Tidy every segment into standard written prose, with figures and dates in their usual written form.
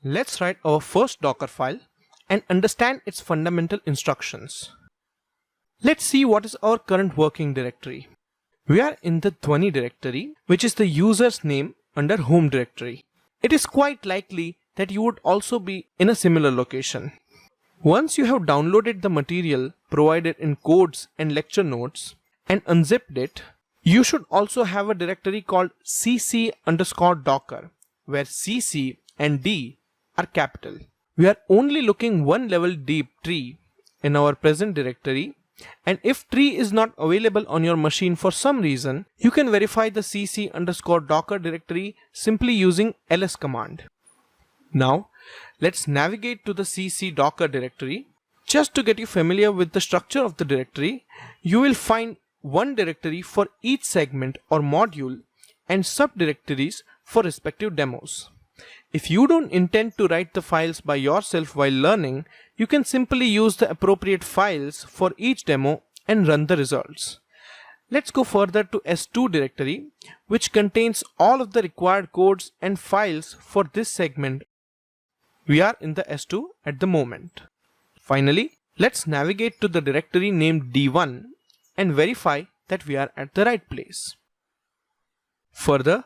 Let's write our first Docker file and understand its fundamental instructions. Let's see what is our current working directory. We are in the Dhwani directory, which is the user's name under home directory. It is quite likely that you would also be in a similar location. Once you have downloaded the material provided in codes and lecture notes and unzipped it, you should also have a directory called cc_docker, where cc and d are capital. We are only looking one level deep tree in our present directory, and if tree is not available on your machine for some reason, you can verify the cc_docker directory simply using ls command. Now, let's navigate to the cc docker directory. Just to get you familiar with the structure of the directory, you will find one directory for each segment or module and subdirectories for respective demos. If you don't intend to write the files by yourself while learning, you can simply use the appropriate files for each demo and run the results. Let's go further to S2 directory, which contains all of the required codes and files for this segment. We are in the S2 at the moment. Finally, let's navigate to the directory named D1 and verify that we are at the right place. Further,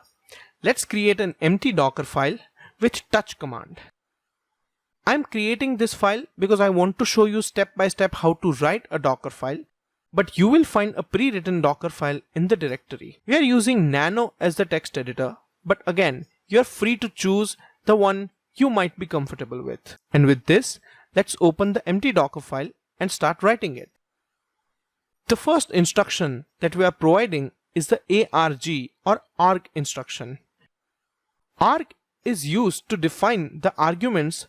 let's create an empty Docker file with touch command. I'm creating this file because I want to show you step by step how to write a Docker file, but you will find a pre-written Docker file in the directory. We are using Nano as the text editor, but again, you're free to choose the one you might be comfortable with. And with this, let's open the empty Docker file and start writing it. The first instruction that we are providing is the arg or arg instruction. Arg is used to define the arguments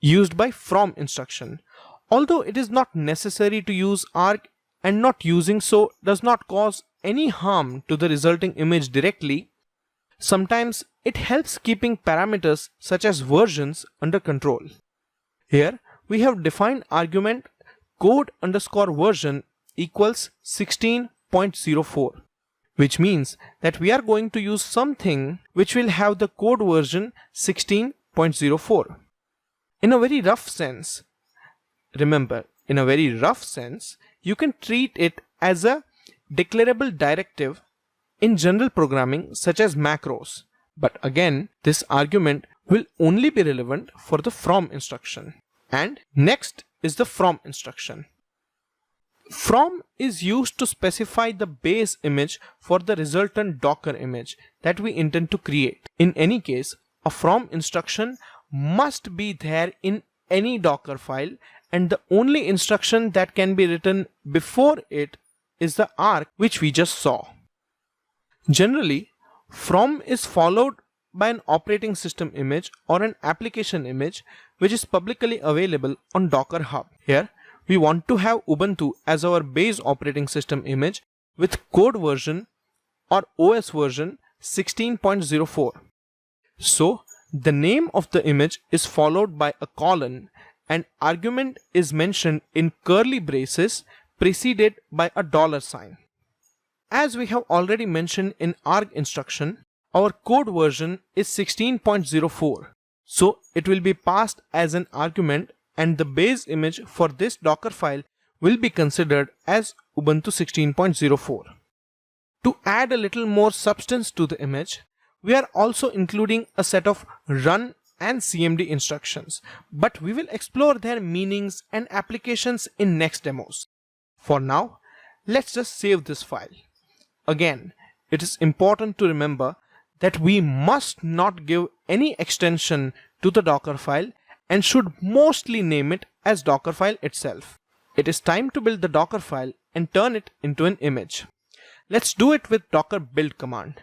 used by from instruction. Although it is not necessary to use arg, and not using so does not cause any harm to the resulting image directly, sometimes it helps keeping parameters such as versions under control. Here we have defined argument code_version equals 16.04, which means that we are going to use something which will have the code version 16.04. In a very rough sense, remember, in a very rough sense, you can treat it as a declarable directive in general programming such as macros. But again, this argument will only be relevant for the from instruction. And next is the from instruction. From is used to specify the base image for the resultant Docker image that we intend to create. In any case, a from instruction must be there in any Docker file, and the only instruction that can be written before it is the arg which we just saw. Generally, from is followed by an operating system image or an application image which is publicly available on Docker Hub. Here, we want to have Ubuntu as our base operating system image with code version or OS version 16.04. So, the name of the image is followed by a colon and argument is mentioned in curly braces preceded by a $sign. As we have already mentioned in arg instruction, our code version is 16.04. So it will be passed as an argument, and the base image for this Docker file will be considered as Ubuntu 16.04. To add a little more substance to the image, we are also including a set of run and cmd instructions, but we will explore their meanings and applications in next demos. For now, let's just save this file. Again, it is important to remember that we must not give any extension to the Docker file and should mostly name it as Dockerfile itself. It is time to build the Docker file and turn it into an image. Let's do it with docker build command.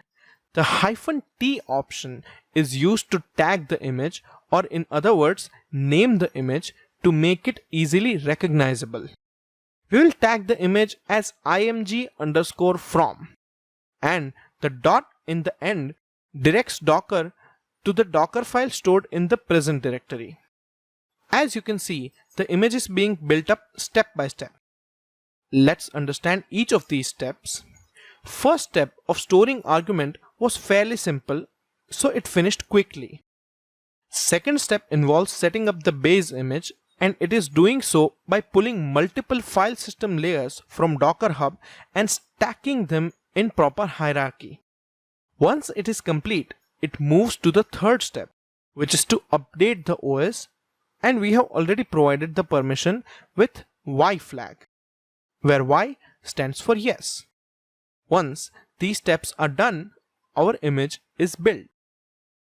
The -t option is used to tag the image, or in other words, name the image to make it easily recognizable. We will tag the image as img_from, and the dot in the end directs Docker to the Docker file stored in the present directory. As you can see, the image is being built up step by step. Let's understand each of these steps. First step of storing argument was fairly simple, so it finished quickly. Second step involves setting up the base image, and it is doing so by pulling multiple file system layers from Docker Hub and stacking them in proper hierarchy. Once it is complete, it moves to the third step, which is to update the OS, and we have already provided the permission with Y flag, where Y stands for yes. Once these steps are done, our image is built.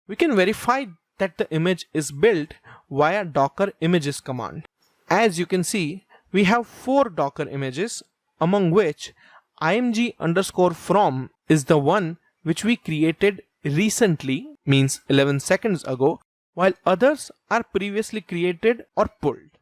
We can verify that the image is built via Docker images command. As you can see, we have 4 Docker images, among which img_from is the one which we created recently, means 11 seconds ago, while others are previously created or pulled.